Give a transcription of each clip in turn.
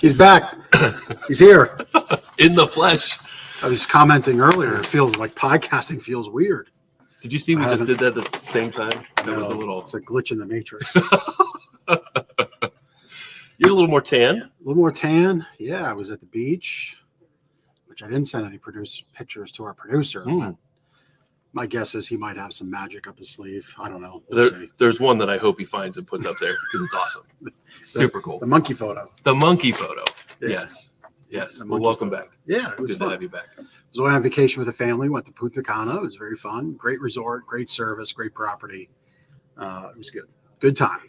He's back. He's here. In the flesh. I was commenting earlier. It feels like podcasting feels weird. Did you see we just did that at the same time? That was a little. It's a glitch in the matrix. You're a little more tan. A little more tan. Yeah, I was at the beach, which I didn't send any pictures to our producer. But my guess is he might have some magic up his sleeve. I don't know. There's one that I hope he finds and puts up there because it's awesome. Super cool. The monkey photo. The monkey photo. Yeah. Yes. Well, welcome back. Yeah, it was good fun. to have you back. I was away on vacation with the family. Went to Punta Cana. It was very fun. Great resort, great service, great property. It was good. Good time.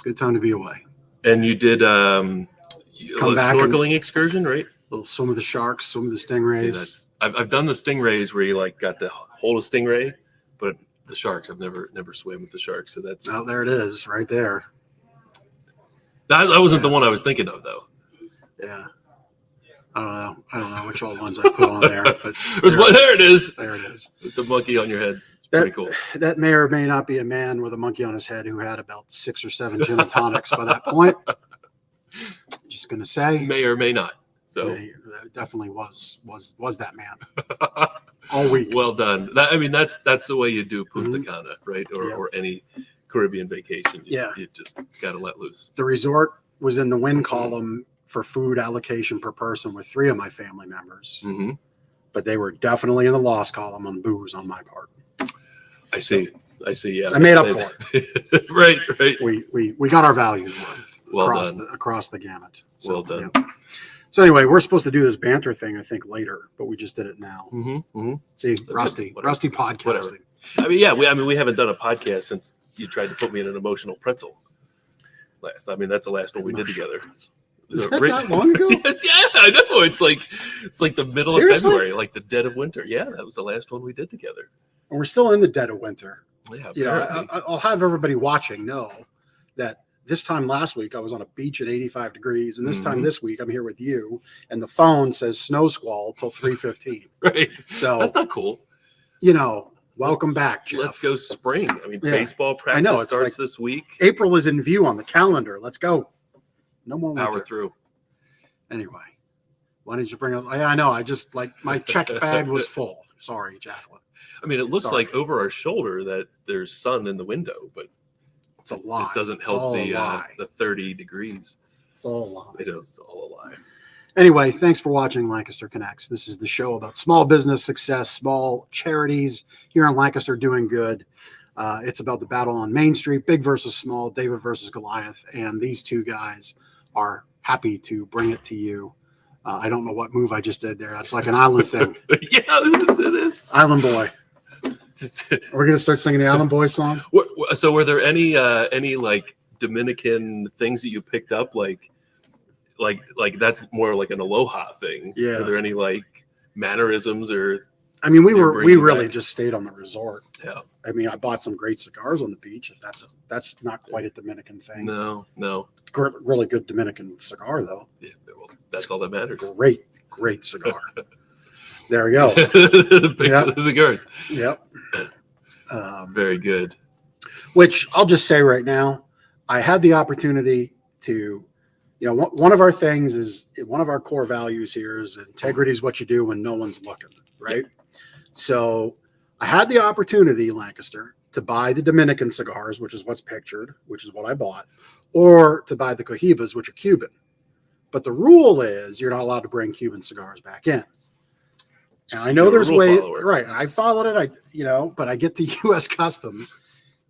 Good time to be away. And you did a snorkeling excursion, right? A little swim with the sharks, swim with the stingrays. See, I've done the stingrays where you like got to hold a stingray, but the sharks I've never swam with the sharks. So that's there it is, right there. That wasn't the one I was thinking of though. Yeah. I don't know which old ones I put on there, but there it is. There it is. With the monkey on your head. Pretty cool. That may or may not be a man with a monkey on his head who had about 6 or 7 gin and tonics by that point. Just gonna say, may or may not. So that definitely was that man all week. Well done. That's the way you do Punta Cana, right? Or any Caribbean vacation. You just got to let loose. The resort was in the win column for food allocation per person with 3 of my family members, but they were definitely in the loss column on booze on my part. I see. Yeah, I made up for it. Right. We got our values worth across the gamut. So, well done. Yeah. So anyway, we're supposed to do this banter thing, I think, later, but we just did it now. See, rusty podcasting. Whatever. We haven't done a podcast since you tried to put me in an emotional pretzel. That's the last one we did together. Is that long ago? Yeah, I know. It's like the middle of February, like the dead of winter. Yeah, that was the last one we did together. And we're still in the dead of winter. Yeah, I'll have everybody watching know that this time last week I was on a beach at 85 degrees, and this time this week I'm here with you, and the phone says snow squall till 3:15. Right. So that's not cool. Welcome back, Jeff. Let's go spring. Baseball practice starts this week. April is in view on the calendar. Let's go. No more winter. Power through. Anyway, why didn't you bring up? I know. I just my check bag was full. Sorry, Jacqueline. It looks like over our shoulder that there's sun in the window, but it's a lie. It doesn't help the 30 degrees. It's all a lie. It is all a lie. Anyway, thanks for watching Lancaster Connects. This is the show about small business success, small charities here in Lancaster doing good. It's about the battle on Main Street, big versus small, David versus Goliath, and these two guys are happy to bring it to you. I don't know what move I just did there. That's like an island thing. Yeah, it is. Island Boy. We're going to start singing the Island Boy song? So were there any like Dominican things that you picked up? Like that's more like an aloha thing. Yeah. Were there any like mannerisms or? We really just stayed on the resort. Yeah. I bought some great cigars on the beach. If that's not quite a Dominican thing. No. Really good Dominican cigar though. Yeah. Well, that's all that matters. Great cigar. There we go. Big cigars. Yep. Very good. Which I'll just say right now, I had the opportunity to, one of our things is one of our core values here is integrity is what you do when no one's looking, right? So I had the opportunity, Lancaster, to buy the Dominican cigars, which is what's pictured, which is what I bought, or to buy the Cohibas, which are Cuban. But the rule is you're not allowed to bring Cuban cigars back in. And I know there's ways, right? And I followed it, but I get to U.S. Customs,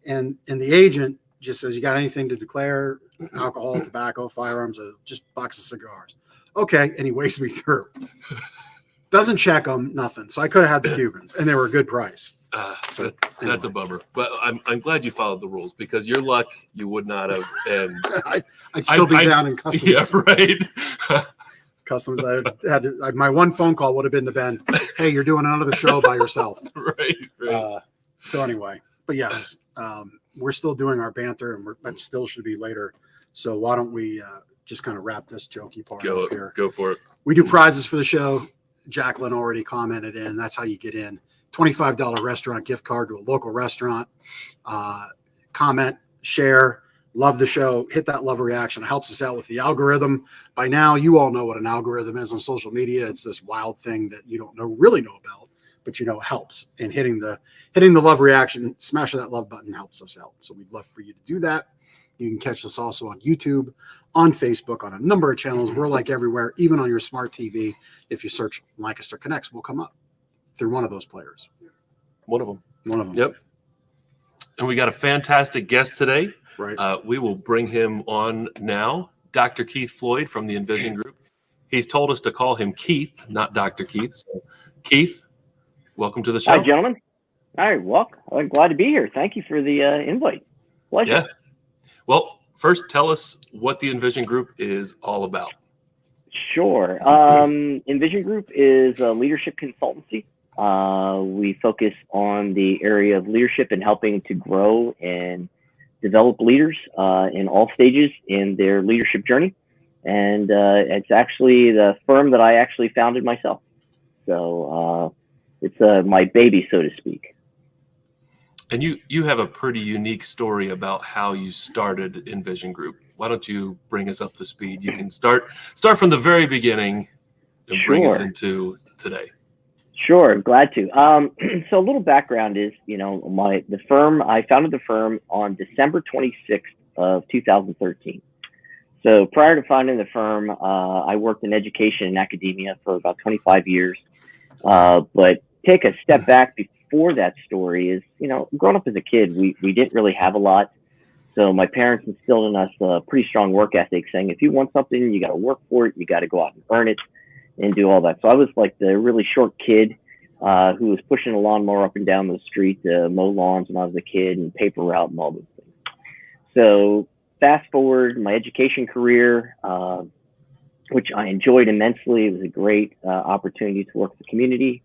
and the agent just says, "You got anything to declare? Alcohol, tobacco, firearms, just box of cigars." Okay, and he waves me through. Doesn't check them, nothing. So I could have had the Cubans, and they were a good price. That's a bummer, but I'm glad you followed the rules because your luck you would not have. And I'd still be down in Customs. Yeah, right. Customs. My one phone call would have been to Ben. Hey, you're doing another show by yourself. Right. So anyway, but yes, we're still doing our banter, and that still should be later. So why don't we just kind of wrap this jokey part up here? Go for it. We do prizes for the show. Jacqueline already commented in. That's how you get in. $25 restaurant gift card to a local restaurant. Comment, share, love the show, hit that love reaction. It helps us out with the algorithm. By now, you all know what an algorithm is on social media. It's this wild thing that you don't really know about, but it helps. And hitting the love reaction, smashing that love button helps us out. So we'd love for you to do that. You can catch us also on YouTube, on Facebook, on a number of channels. We're like everywhere, even on your smart TV. If you search Lancaster Connects, we'll come up through one of those players. One of them. Yep. And we got a fantastic guest today. Right. We will bring him on now. Dr. Keith Floyd from the iNVISION Group. He's told us to call him Keith, not Dr. Keith. So, Keith, welcome to the show. Hi, gentlemen. All right, well, I'm glad to be here. Thank you for the invite. Pleasure. Yeah. Well, first, tell us what the iNVISION Group is all about. Sure. iNVISION Group is a leadership consultancy. We focus on the area of leadership and helping to grow and develop leaders in all stages in their leadership journey. And it's actually the firm that I actually founded myself. So it's my baby, so to speak. And you have a pretty unique story about how you started iNVISION Group. Why don't you bring us up to speed? You can start from the very beginning and bring us into today. Sure, glad to. So a little background is, I founded the firm on December 26th of 2013. So prior to founding the firm, I worked in education and academia for about 25 years. But take a step back before that story is, growing up as a kid, we didn't really have a lot. So my parents instilled in us a pretty strong work ethic, saying if you want something, you got to work for it, you got to go out and earn it and do all that. So I was like the really short kid who was pushing a lawnmower up and down the street to mow lawns when I was a kid and paper route and all those things. So fast forward my education career, which I enjoyed immensely. It was a great opportunity to work with the community.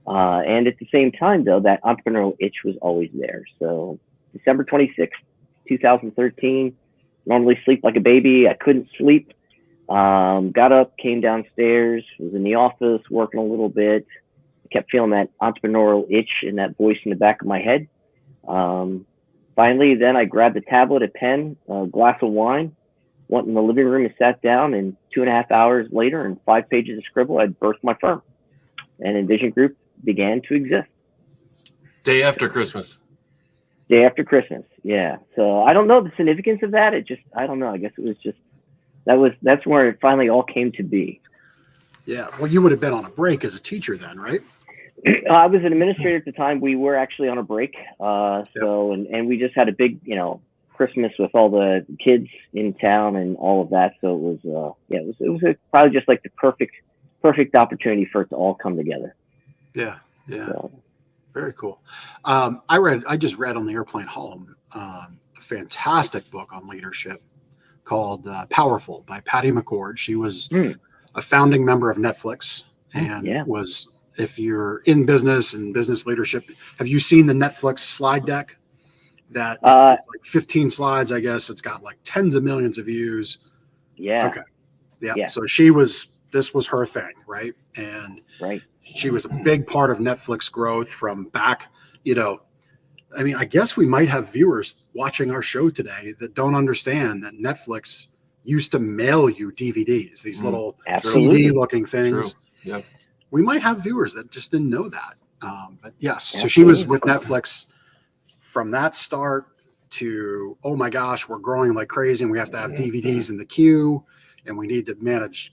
And at the same time, though, that entrepreneurial itch was always there. So December 26th, 2013, normally sleep like a baby. I couldn't sleep. Got up, came downstairs, was in the office working a little bit. Kept feeling that entrepreneurial itch and that voice in the back of my head. Finally, then I grabbed a tablet, a pen, a glass of wine, went in the living room and sat down, and 2.5 hours later and 5 pages of scribble, I'd birthed my firm. And iNVISION Group began to exist. Day after Christmas. Day after Christmas, yeah. So I don't know the significance of that. I don't know. I guess it was just, that's where it finally all came to be. Yeah. Well, you would have been on a break as a teacher then, right? I was an administrator at the time. We were actually on a break. And we just had a big, Christmas with all the kids in town and all of that. So it was probably just like the perfect opportunity for it to all come together. Yeah. Yeah. So. Very cool. I just read on the airplane home, a fantastic book on leadership called Powerful by Patty McCord. She was a founding member of Netflix and was, if you're in business and business leadership, have you seen the Netflix slide deck? That it's like 15 slides, I guess. It's got like tens of millions of views. Yeah. Okay. Yeah. So this was her thing, right? And she was a big part of Netflix growth from back, I guess we might have viewers watching our show today that don't understand that Netflix used to mail you DVDs, these little CD looking things. True. Yeah. We might have viewers that just didn't know that. But yes, so she was with Netflix from that start to, oh my gosh, we're growing like crazy and we have to have DVDs in the queue and we need to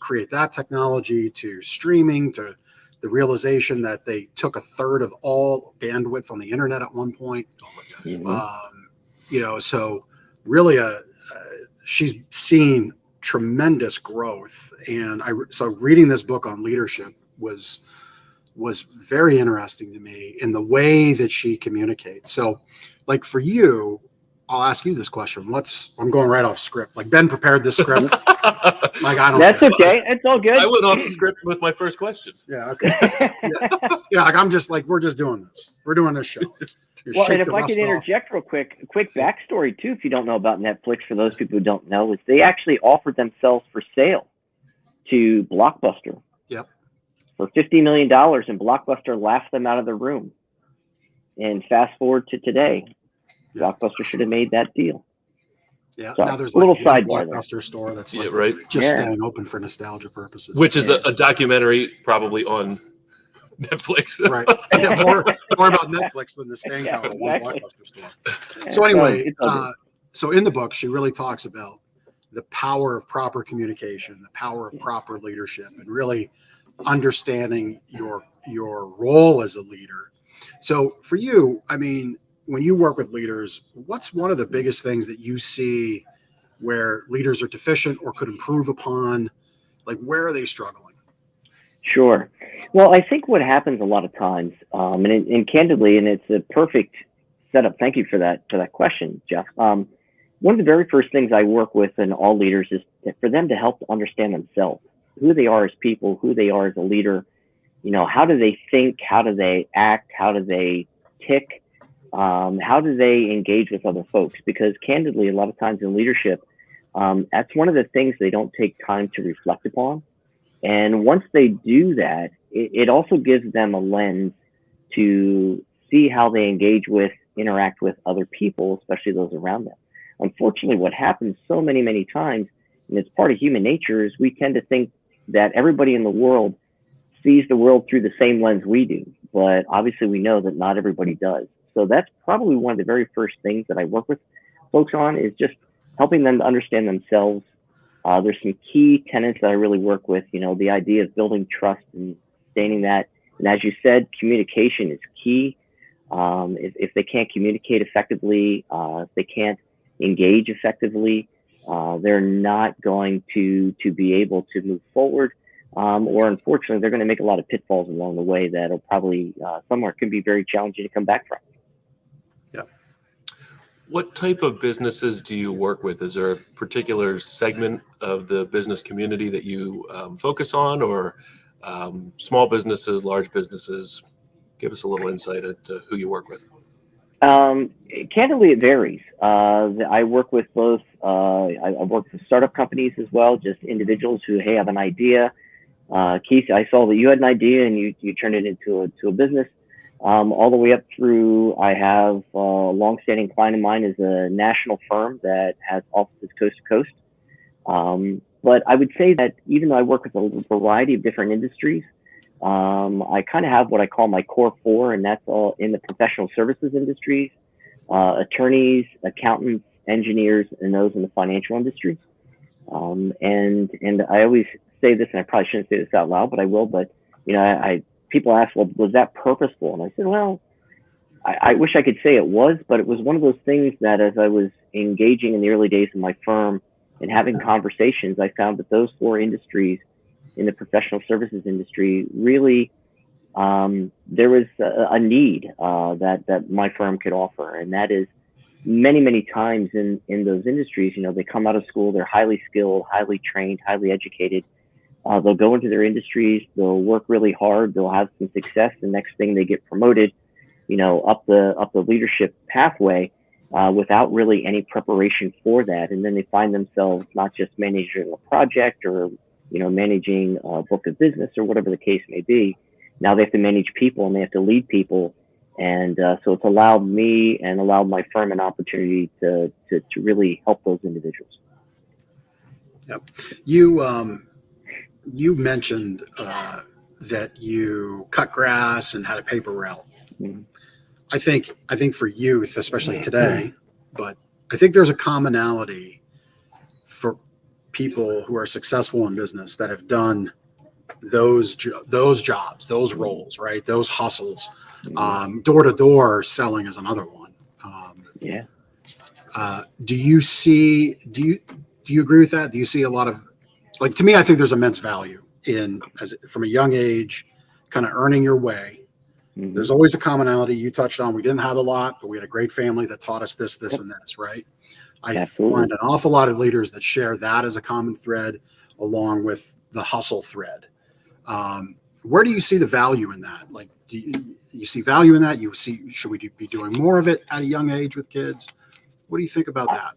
create that technology, to streaming, to the realization that they took 1/3 of all bandwidth on the internet at one point. So really she's seen tremendous growth. And so reading this book on leadership was very interesting to me in the way that she communicates. So like for you, I'll ask you this question. I'm going right off script. Like Ben prepared this script. That's okay. It's all good. I went off script with my first question. Yeah. Okay. Like I'm just like, we're just doing this. We're doing this show. Well, and if I could interject real quick, a quick backstory too, if you don't know about Netflix, for those people who don't know, is they actually offered themselves for sale to Blockbuster. Yep. For $50 million, and Blockbuster laughed them out of the room. And fast forward to today, Blockbuster should have made that deal. Yeah. So, Now there's a like little a little sidebar there. Blockbuster store that's Yeah, like right. just Yeah. staying open for nostalgia purposes. Which is Yeah. a documentary probably on Netflix. Right. Yeah, more about Netflix than the staying Yeah, power of one exactly. Blockbuster store. Yeah, So anyway, it's all good. so in the book, she really talks about the power of proper communication, the power of proper leadership, and really understanding your role as a leader. So for you, I mean, when you work with leaders, what's one of the biggest things that you see where leaders are deficient or could improve upon? Like, where are they struggling? Sure. Well, I think what happens a lot of times, and candidly, and it's a perfect setup. Thank you for that question, Jeff. One of the very first things I work with in all leaders is for them to help to understand themselves, who they are as people, who they are as a leader. You know, how do they think? How do they act? How do they tick? How do they engage with other folks? Because candidly, a lot of times in leadership, that's one of the things they don't take time to reflect upon. And once they do that, it also gives them a lens to see how they interact with other people, especially those around them. Unfortunately, what happens so many times, and it's part of human nature, is we tend to think that everybody in the world sees the world through the same lens we do. But obviously, we know that not everybody does. So that's probably one of the very first things that I work with folks on, is just helping them to understand themselves. There's some key tenets that I really work with, you know, the idea of building trust and sustaining that. And as you said, communication is key. If they can't communicate effectively, if they can't engage effectively, they're not going to be able to move forward. Or unfortunately, they're going to make a lot of pitfalls along the way that'll probably somewhere can be very challenging to come back from. Yeah. What type of businesses do you work with? Is there a particular segment of the business community that you focus on, or small businesses, large businesses? Give us a little insight into who you work with. Candidly, it varies. I work with both. I work with startup companies as well, just individuals who have an idea. Keith, I saw that you had an idea and you turned it into a business. All the way up through, I have a longstanding client of mine is a national firm that has offices coast to coast. But I would say that even though I work with a variety of different industries, I kind of have what I call my core four, and that's all in the professional services industries, attorneys, accountants, engineers, and those in the financial industry. And I always say this, and I probably shouldn't say this out loud, but I will. But you know, people ask, well, was that purposeful? And I said, well, I wish I could say it was, but it was one of those things that as I was engaging in the early days of my firm and having conversations, I found that those four industries in the professional services industry really, there was a need that my firm could offer. And that is many times in those industries, you know, they come out of school, they're highly skilled, highly trained, highly educated. They'll go into their industries, they'll work really hard, they'll have some success. The next thing they get promoted, you know, up the leadership pathway without really any preparation for that. And then they find themselves not just managing a project or, you know, managing a book of business or whatever the case may be. Now they have to manage people and they have to lead people. And so it's allowed me and allowed my firm an opportunity to really help those individuals. Yep. You mentioned that you cut grass and had a paper route. Mm-hmm. I think for youth, especially today, but I think there's a commonality for people who are successful in business that have done those jobs, those roles, right? Those hustles. Door to door selling is another one. Yeah. Do you agree with that? Do you see a lot of, like, to me, I think there's immense value in, from a young age, kind of earning your way. Mm-hmm. There's always a commonality you touched on. We didn't have a lot, but we had a great family that taught us this, and this, right? I find an awful lot of leaders that share that as a common thread along with the hustle thread. Where do you see the value in that? Like, do you see value in that? Should we be doing more of it at a young age with kids? What do you think about that?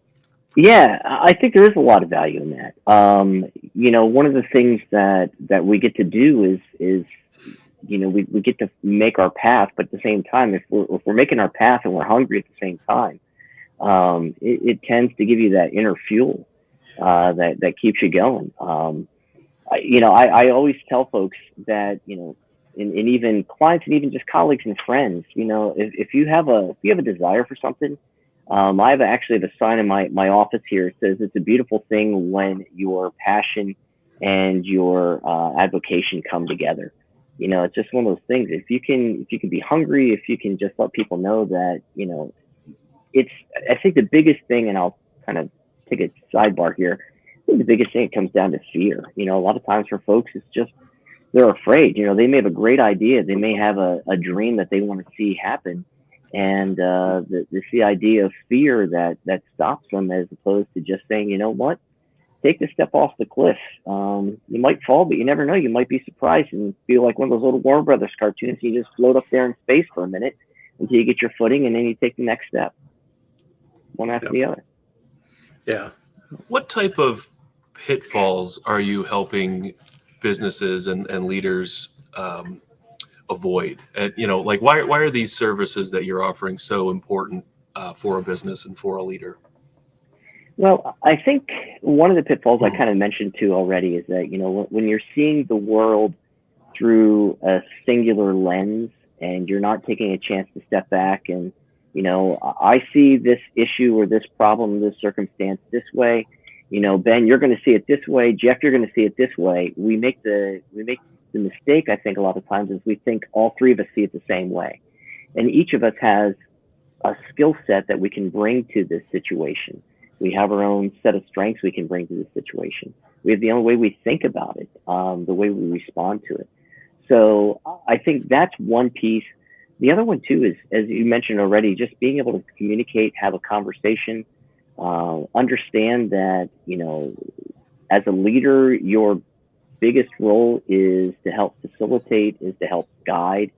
Yeah, I think there is a lot of value in that. You know, one of the things that we get to do is you know, we get to make our path, but at the same time, if we're making our path and we're hungry at the same time, it tends to give you that inner fuel that keeps you going. I always tell folks that, and even clients and even just colleagues and friends, if you have a desire for something, I actually have a sign in my office here. It says it's a beautiful thing when your passion and your advocation come together. It's just one of those things. If you can be hungry, if you can just let people know that, I think the biggest thing, and I'll kind of take a sidebar here. I think the biggest thing, it comes down to fear. A lot of times for folks, it's just, they're afraid. They may have a great idea. They may have a dream that they want to see happen. And it's the idea of fear that stops them, as opposed to just saying, you know what, take the step off the cliff. You might fall, but you never know. You might be surprised and feel like one of those little Warner Brothers cartoons. You just float up there in space for a minute until you get your footing, and then you take the next step, one after the other. Yeah. What type of pitfalls are you helping businesses and leaders avoid? Like why are these services that you're offering so important for a business and for a leader? Well, I think one of the pitfalls I kind of mentioned too already is that, when you're seeing the world through a singular lens and you're not taking a chance to step back and, I see this issue or this problem, this circumstance this way, Ben, you're going to see it this way. Jeff, you're going to see it this way. We make the mistake, I think, a lot of times, is we think all three of us see it the same way. And each of us has a skill set that we can bring to this situation. We have our own set of strengths we can bring to this situation. We have the own way we think about it, the way we respond to it. So I think that's one piece. The other one too is, as you mentioned already, just being able to communicate, have a conversation, understand that, as a leader, your biggest role is to help facilitate, is to help guide.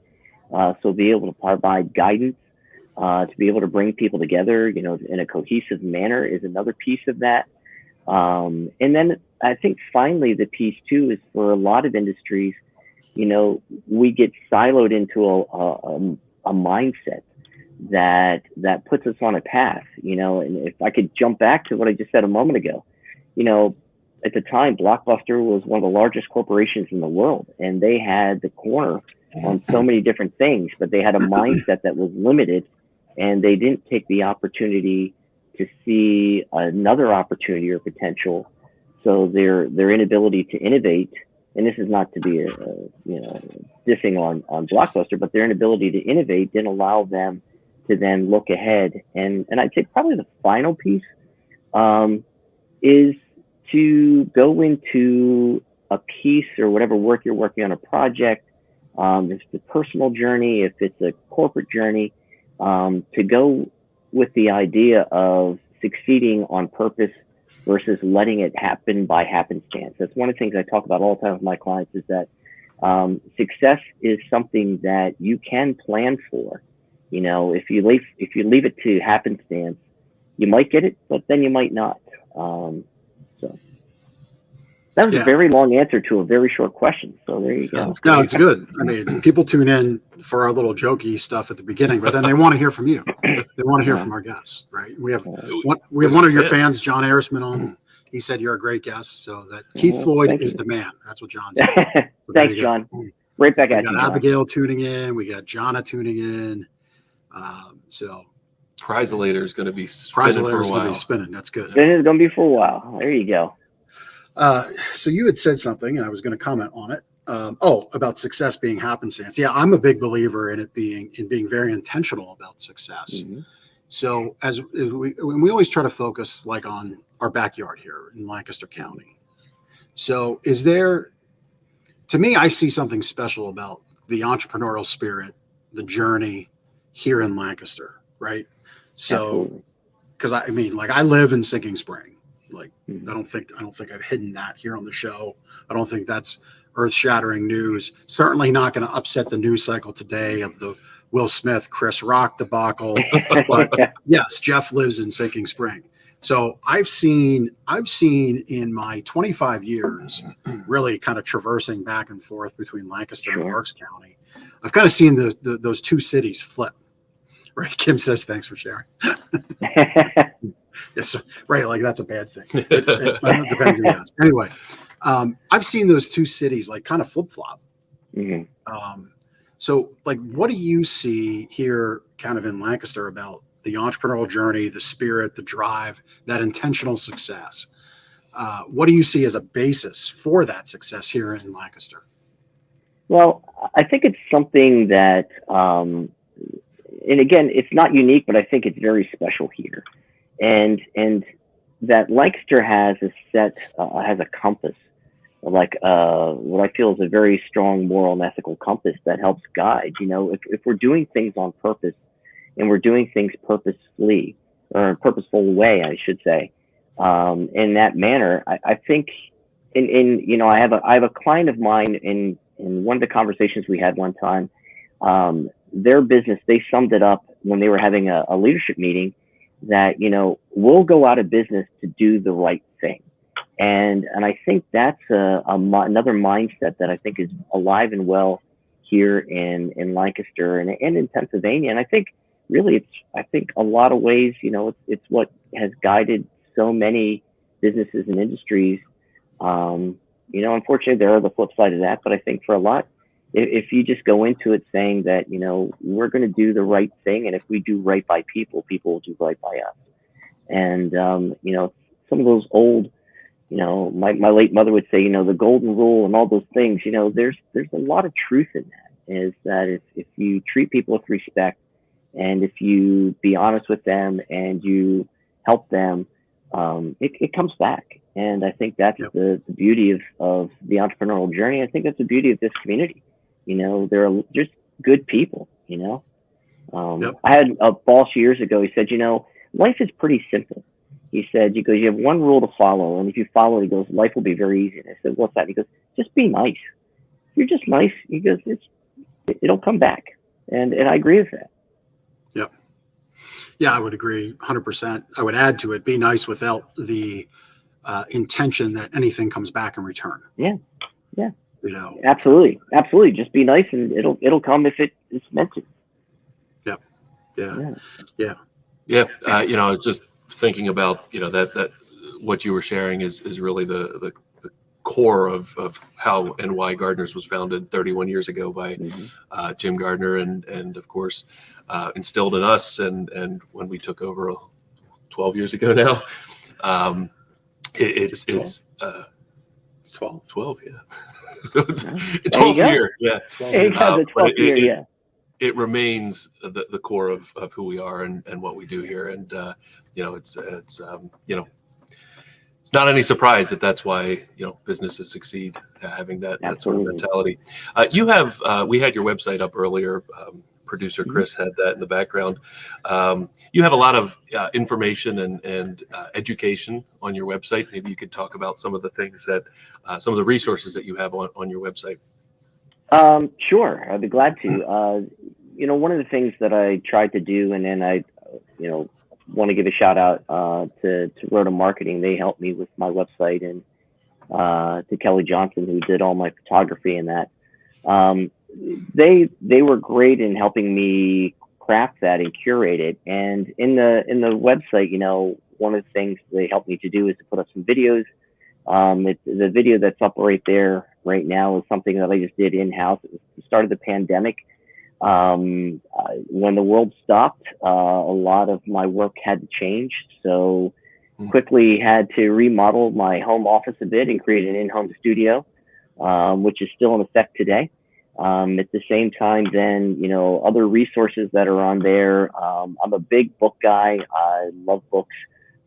So be able to provide guidance, to be able to bring people together, in a cohesive manner is another piece of that. And then I think finally the piece too is, for a lot of industries, we get siloed into a mindset that puts us on a path, and if I could jump back to what I just said a moment ago, at the time, Blockbuster was one of the largest corporations in the world, and they had the corner on so many different things, but they had a mindset that was limited, and they didn't take the opportunity to see another opportunity or potential. So their inability to innovate, and this is not to be dissing on Blockbuster, but their inability to innovate didn't allow them to then look ahead. And I'd say probably the final piece is to go into a piece or whatever work you're working on, a project, if it's a personal journey, if it's a corporate journey, to go with the idea of succeeding on purpose versus letting it happen by happenstance. That's one of the things I talk about all the time with my clients, is that success is something that you can plan for. If you leave it to happenstance, you might get it, but then you might not. So that was a very long answer to a very short question. So there you go. No, it's good. I mean, people tune in for our little jokey stuff at the beginning, but then they want to hear from you. They want to hear from our guests, right? We have one of your fans, John Arisman, on. He said you're a great guest. So that Keith Floyd is the man. That's what John said. So Thanks, John. Right back at you. We got Abigail tuning in. We got Jonna tuning in. So Prizelator is going to be spinning for a while. That's good. It is going to be for a while. There you go. So you had said something, and I was going to comment on it. About success being happenstance. Yeah, I'm a big believer in being very intentional about success. Mm-hmm. So as we always try to focus like on our backyard here in Lancaster County. So to me, I see something special about the entrepreneurial spirit, the journey here in Lancaster, right? So, because I live in Sinking Spring. Like, I don't think I've hidden that here on the show. I don't think that's earth-shattering news. Certainly not going to upset the news cycle today of the Will Smith, Chris Rock debacle. But yes, Jeff lives in Sinking Spring. So I've seen in my 25 years, really kind of traversing back and forth between Lancaster and Berks County, I've kind of seen those two cities flip. Right. Kim says, thanks for sharing. Yes, right. Like that's a bad thing. It depends who asks. Anyway, I've seen those two cities like kind of flip flop. Mhm. So like, what do you see here kind of in Lancaster about the entrepreneurial journey, the spirit, the drive, that intentional success? What do you see as a basis for that success here in Lancaster? Well, I think it's something that, and again, it's not unique, but I think it's very special here, and that Lancaster has has a compass, like what I feel is a very strong moral and ethical compass that helps guide. You know, if we're doing things on purpose and we're doing things purposefully or in a purposeful way, I should say, in that manner, I think, you know, I have a client of mine in one of the conversations we had one time. Their business, they summed it up when they were having a leadership meeting that, you know, we'll go out of business to do the right thing. And I think that's another mindset that I think is alive and well here in Lancaster and in Pennsylvania. And I think really I think a lot of ways, you know, it's what has guided so many businesses and industries. You know, unfortunately, there are the flip side of that, but I think for a lot, if you just go into it saying that, you know, we're going to do the right thing, and if we do right by people, people will do right by us. And, you know, some of those old, you know, my late mother would say, you know, the golden rule and all those things, you know, there's a lot of truth in that, is that if you treat people with respect and if you be honest with them and you help them, it comes back. And I think that's the beauty of the entrepreneurial journey. I think that's the beauty of this community. You know, they're just good people, you know. I had a boss years ago. He said, you know, life is pretty simple. He said, you have one rule to follow. And if you follow it, he goes, life will be very easy. And I said, what's that? He goes, just be nice. If you're just nice, he goes, it'll come back. And I agree with that. Yep. Yeah, I would agree 100%. I would add to it, be nice without the intention that anything comes back in return. Yeah. You know, absolutely. Just be nice, and it'll come if it's meant to. Yeah. You know, it's just thinking about, you know, that what you were sharing is really the core of how and why Gardner's was founded 31 years ago by Jim Gardner, and of course instilled in us, and when we took over 12 years ago now, it's 12, yeah. So it's 12th year, yeah. 12 There you go, the 12th year, yeah. It remains the core of who we are and what we do here, and you know, it's you know, it's not any surprise that that's why, you know, businesses succeed, having that sort of mentality. You have we had your website up earlier. Producer Chris had that in the background. You have a lot of information and education on your website. Maybe you could talk about some of the things that, some of the resources that you have on your website. Sure, I'd be glad to. You know, one of the things that I tried to do, and then I, you know, want to give a shout out to Rhoda Marketing. They helped me with my website, and to Kelly Johnson, who did all my photography and that. They were great in helping me craft that and curate it. And in the website, you know, one of the things they helped me to do is to put up some videos. The video that's up right there right now is something that I just did in-house. It was the start of the pandemic. When the world stopped, a lot of my work had to change. So quickly had to remodel my home office a bit and create an in-home studio, which is still in effect today. At the same time, then, you know, other resources that are on there. I'm a big book guy. I love books.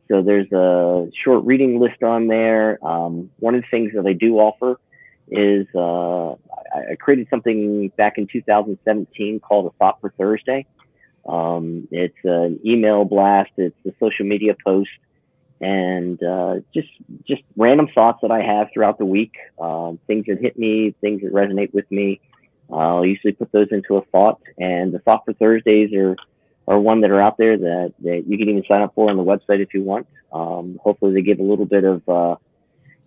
So there's a short reading list on there. One of the things that I do offer is I created something back in 2017 called a Thought for Thursday. It's an email blast. It's a social media post, and just random thoughts that I have throughout the week, things that hit me, things that resonate with me. I'll usually put those into a thought, and the Thought for Thursdays are one that are out there that you can even sign up for on the website if you want. Hopefully they give a little bit of,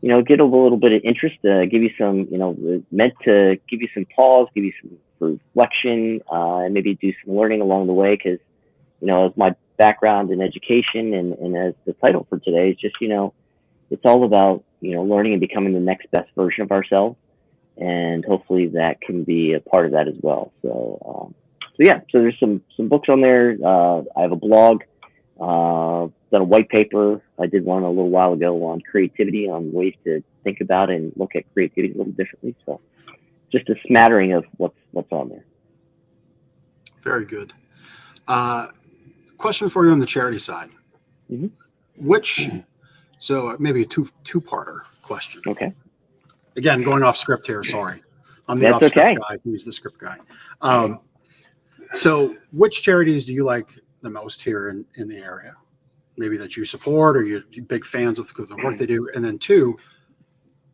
you know, get a little bit of interest, give you some, you know, meant to give you some pause, give you some reflection, and maybe do some learning along the way. Because as my background in education and as the title for today is just, it's all about, learning and becoming the next best version of ourselves. And hopefully that can be a part of that as well. So there's some books on there. I have a blog, done a white paper. I did one a little while ago on creativity, on ways to think about and look at creativity a little differently. So just a smattering of what's on there. Very good. Question for you on the charity side. Mm-hmm. So maybe a two-parter question. Okay. Again, going off script here. Sorry, I'm the That's off-script okay. guy. He's the script guy. So which charities do you like the most here in the area? Maybe that you support, or you're big fans of the work they do. And then two,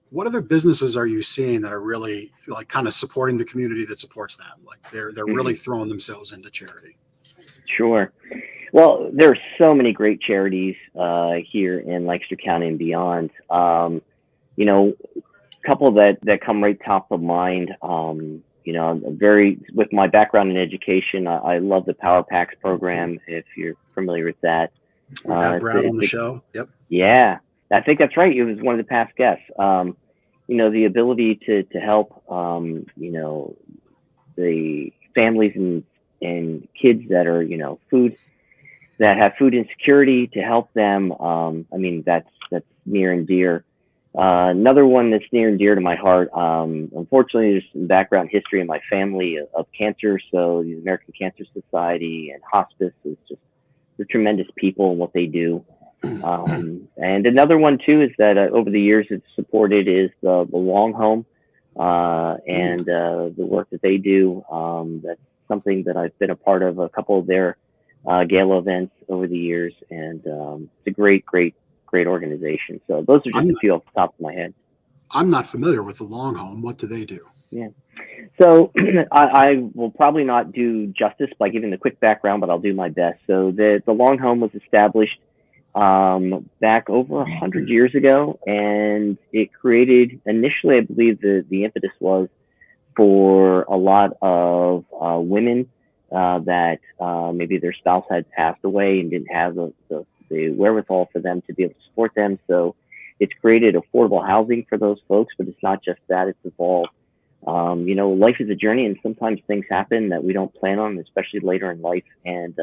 what other businesses are you seeing that are really like kind of supporting the community that supports them? Like they're really throwing themselves into charity. Sure. Well, there are so many great charities here in Lancaster County and beyond. A couple that come right top of mind. With my background in education, I love the Power Packs program. If you're familiar with that, We've had Brad on the show. Yep. Yeah, I think that's right. It was one of the past guests. The ability to help, the families and kids that are, that have food insecurity, to help them. That's near and dear. Another one that's near and dear to my heart. Unfortunately, there's some background history in my family of cancer. So the American Cancer Society and hospice is just, they're tremendous people and what they do. And another one too is that over the years it's supported is the Long Home and the work that they do. That's something that I've been a part of a couple of their gala events over the years, and it's a great organization. So those are just a few off the top of my head. I'm not familiar with the Long Home. What do they do? Yeah. So I will probably not do justice by giving the quick background, but I'll do my best. So the Long Home was established back over 100 years ago, and it created, initially, I believe the impetus was for a lot of women that maybe their spouse had passed away and didn't have the wherewithal for them to be able to support them. So it's created affordable housing for those folks, but it's not just that, it's evolved. Life is a journey, and sometimes things happen that we don't plan on, especially later in life. And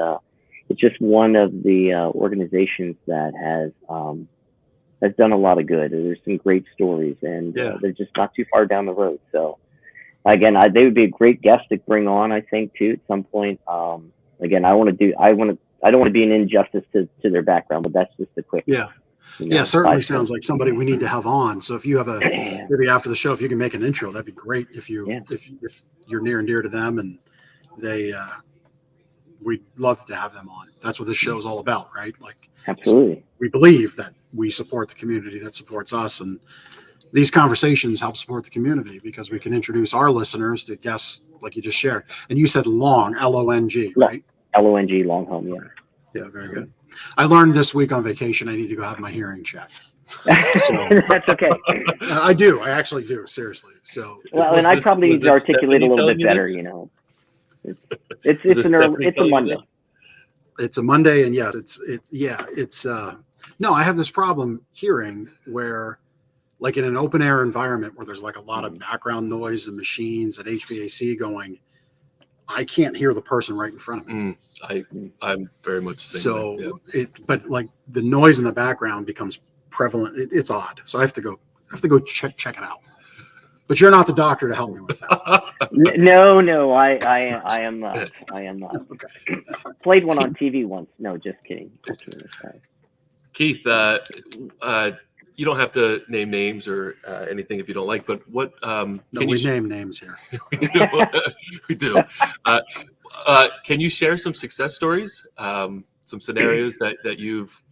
it's just one of the organizations that has done a lot of good. There's some great stories, and they're just not too far down the road. So again, they would be a great guest to bring on, I think, too, at some point. Again, I don't want to be an injustice to their background, but that's just a quick. Certainly sounds like somebody we need to have on. So if you have maybe after the show, if you can make an intro, that'd be great. If you're near and dear to them, and we'd love to have them on. That's what this show is all about, right? Like, absolutely. We believe that we support the community that supports us, and these conversations help support the community because we can introduce our listeners to guests like you just shared. And you said Long, L-O-N-G, right? L-O-N-G, Long Home, yeah. Yeah, very good. I learned this week on vacation I need to go have my hearing checked. So, that's okay. I do. I actually do. Seriously. So and I probably need to articulate a little bit better. It's a Monday. It's a Monday, and no. I have this problem hearing where, like in an open air environment where there's like a lot of background noise and machines and HVAC going, I can't hear the person right in front of me. I'm very much the same way. But like the noise in the background becomes prevalent. It's odd. So I have to go check it out. But you're not the doctor to help me with that. No, I am not. I am not. Okay. Played one on TV once. No, just kidding. Keith, you don't have to name names or anything if you don't like, but what we name names here. we do. Can you share some success stories, some scenarios that you've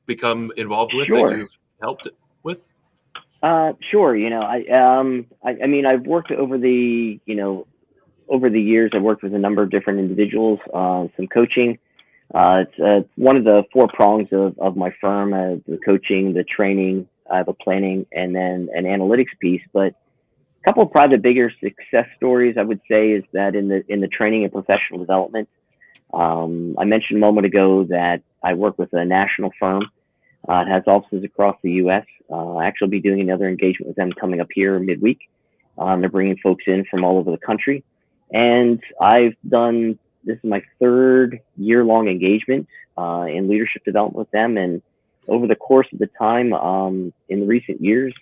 become involved with, that you've helped with? Sure. I've worked over the years. I've worked with a number of different individuals, some coaching. It's one of the 4 prongs of my firm, the coaching, the training, I have a planning, and then an analytics piece. But a couple of probably the bigger success stories I would say is that in the training and professional development, I mentioned a moment ago that I work with a national firm. It has offices across the U.S. I actually will be doing another engagement with them coming up here midweek. They're bringing folks in from all over the country. And this is my 3rd year-long engagement in leadership development with them. And over the course of the time, in the recent years,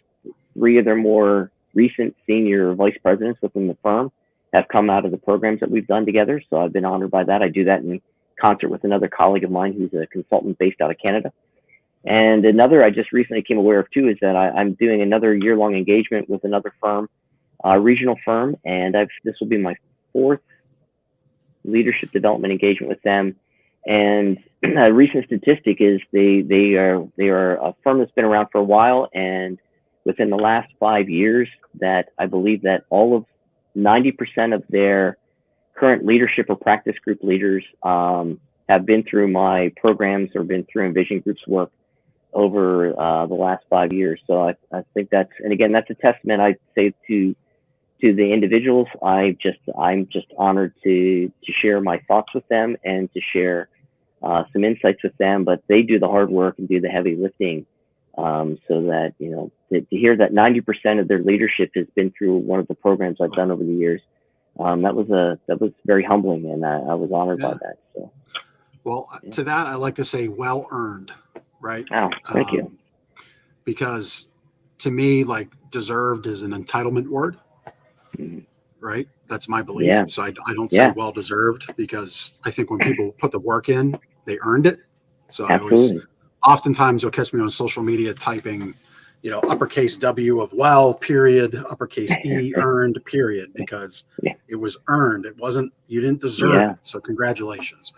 3 of their more recent senior vice presidents within the firm have come out of the programs that we've done together. So I've been honored by that. I do that in concert with another colleague of mine who's a consultant based out of Canada. And another I just recently came aware of too is that I'm doing another year-long engagement with another firm, a regional firm, and this will be my 4th leadership development engagement with them. And a recent statistic is they are a firm that's been around for a while, and within the last 5 years, that I believe that all of 90% of their current leadership or practice group leaders have been through my programs or been through iNVISION Group's work over the last 5 years. So I think that's a testament, I'd say, to the individuals. I'm just honored to share my thoughts with them and to share some insights with them, but they do the hard work and do the heavy lifting, so that, to hear that 90% of their leadership has been through one of the programs I've done over the years. That was very humbling, and I was honored by that. So, well, to that, I like to say, well earned, right? Oh, thank you. Because to me, like, deserved is an entitlement word, right? That's my belief. Yeah. So I don't say well deserved, because I think when people put the work in, they earned it. So oftentimes you'll catch me on social media typing, uppercase W of well, period, uppercase E, earned, period, because it was earned. It wasn't, you didn't deserve it. So congratulations.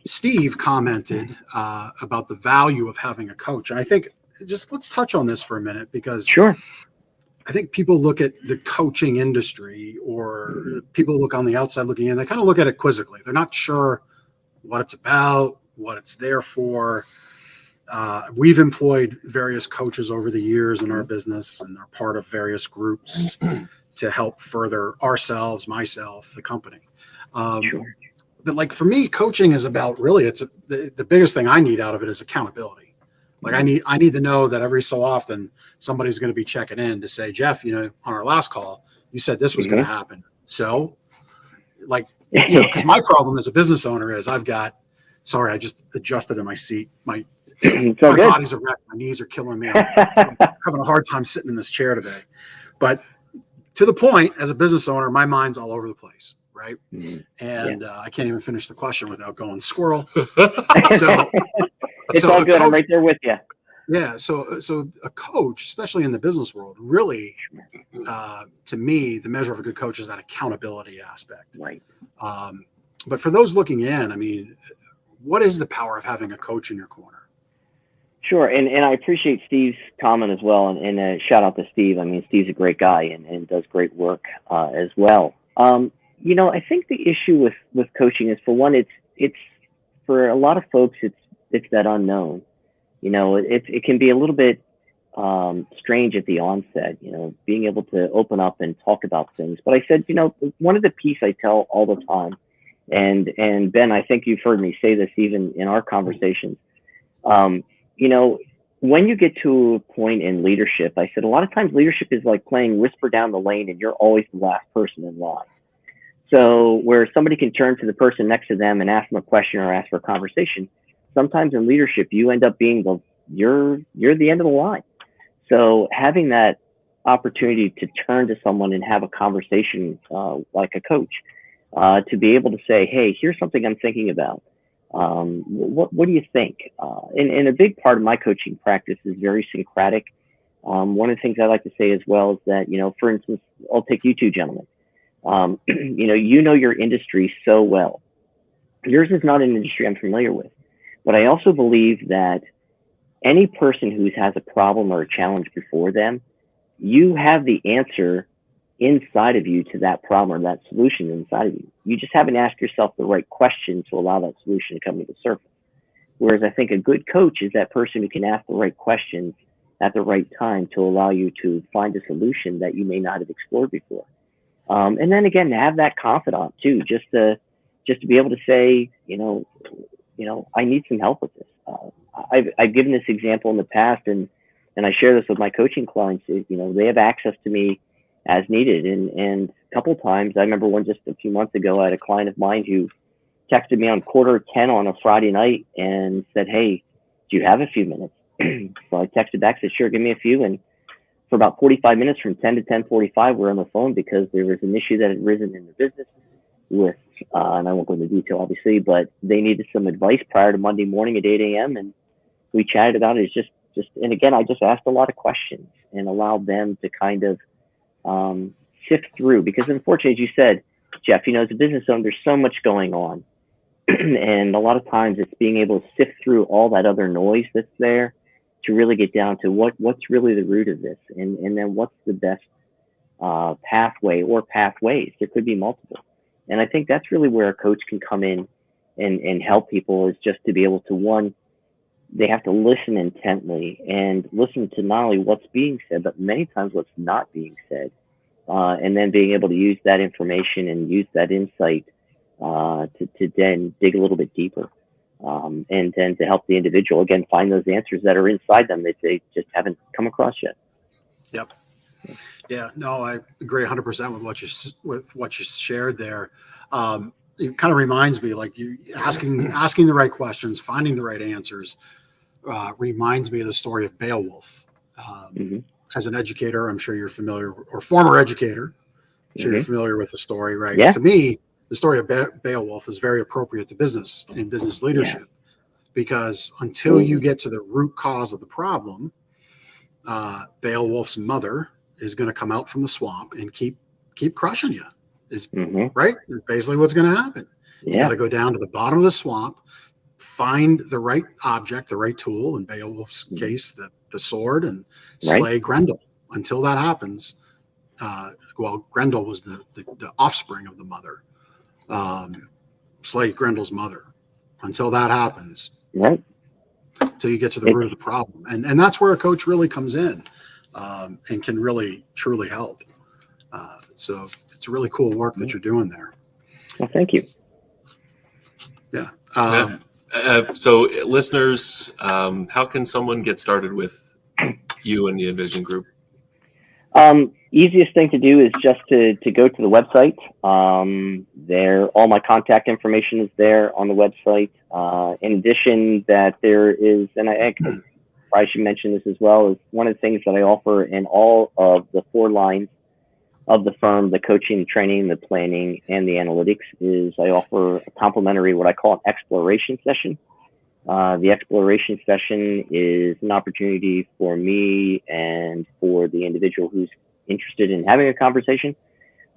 Steve commented about the value of having a coach. And I think let's touch on this for a minute, because I think people look at the coaching industry, or people look on the outside looking in, they kind of look at it quizzically. They're not sure what it's about, what it's there for. We've employed various coaches over the years in our business, and are part of various groups to help further ourselves, myself, the company. But like, for me, coaching is about, really, the biggest thing I need out of it is accountability. Like, I need to know that every so often somebody's going to be checking in to say, Jeff, on our last call, you said this was going to happen. So, like, because my problem as a business owner is I just adjusted in my seat. My body's a wreck. My knees are killing me. I'm having a hard time sitting in this chair today. But to the point, as a business owner, my mind's all over the place, right? And I can't even finish the question without going squirrel. So it's all good. I'm right there with you. Yeah. So a coach, especially in the business world, really, to me, the measure of a good coach is that accountability aspect. Right. But for those looking in, I mean, what is the power of having a coach in your corner? Sure. And I appreciate Steve's comment as well. And shout out to Steve. I mean, Steve's a great guy and does great work as well. I think the issue with coaching is, for one, it's for a lot of folks, it's that unknown. It can be a little bit strange at the onset, being able to open up and talk about things. But I said, one of the piece I tell all the time, and Ben, I think you've heard me say this even in our conversations, when you get to a point in leadership, I said, a lot of times leadership is like playing whisper down the lane, and you're always the last person in line. So where somebody can turn to the person next to them and ask them a question or ask for a conversation, sometimes in leadership, you end up being you're the end of the line. So having that opportunity to turn to someone and have a conversation, like a coach, to be able to say, hey, here's something I'm thinking about. What do you think? And a big part of my coaching practice is very syncretic. One of the things I like to say as well is that, for instance, I'll take you two gentlemen. Your industry so well. Yours is not an industry I'm familiar with, but I also believe that any person who has a problem or a challenge before them, you have the answer inside of you to that problem or that solution inside of you. You just haven't asked yourself the right question to allow that solution to come to the surface. Whereas I think a good coach is that person who can ask the right questions at the right time to allow you to find a solution that you may not have explored before. And then again, to have that confidant too, just to just to be able to say, I need some help with this. I've given this example in the past, and I share this with my coaching clients. They have access to me as needed, and a couple of times, I remember one just a few months ago, I had a client of mine who texted me on 9:45 on a Friday night and said, "Hey, do you have a few minutes?" So I texted back, said, "Sure, give me a few." And for about 45 minutes, from 10 to 10:45, we're on the phone because there was an issue that had risen in the business with, and I won't go into detail, obviously, but they needed some advice prior to Monday morning at 8 a.m. And we chatted about it. It's just, and again, I just asked a lot of questions and allowed them to kind of sift through, because unfortunately, as you said, Jeff, as a business owner, there's so much going on. And a lot of times it's being able to sift through all that other noise that's there to really get down to what's really the root of this, and then what's the best pathway or pathways. There could be multiple. And I think that's really where a coach can come in and help people, is just to be able to, one, they have to listen intently and listen to not only what's being said, but many times what's not being said. And then being able to use that information and use that insight to then dig a little bit deeper. And then to help the individual, again, find those answers that are inside them that they just haven't come across yet. Yep. Yeah, no, I agree 100% with what you shared there. It kind of reminds me, like, you asking the right questions, finding the right answers, reminds me of the story of Beowulf. As an educator, I'm sure you're familiar, or former educator, I'm sure you're familiar with the story, right? Yeah. To me, the story of Beowulf is very appropriate to business and business leadership, because until you get to the root cause of the problem, Beowulf's mother is going to come out from the swamp and keep crushing you. Right? It's basically what's going to happen. You got to go down to the bottom of the swamp, find the right object, the right tool, in Beowulf's case, the sword, and slay Grendel. Until that happens, Grendel was the offspring of the mother. Slay Grendel's mother. Until that happens, till you get to the root of the problem, and that's where a coach really comes in, and can really truly help. So it's really cool work that you're doing there. Well, thank you. Yeah. So listeners, how can someone get started with you and the iNVISION Group? Easiest thing to do is just to go to the website. All my contact information is there on the website. In addition, that there is, and I probably should mention this as well, is one of the things that I offer in all of the 4 lines of the firm: the coaching, the training, the planning, and the analytics, is I offer a complimentary, what I call an exploration session. The exploration session is an opportunity for me and for the individual who's interested in having a conversation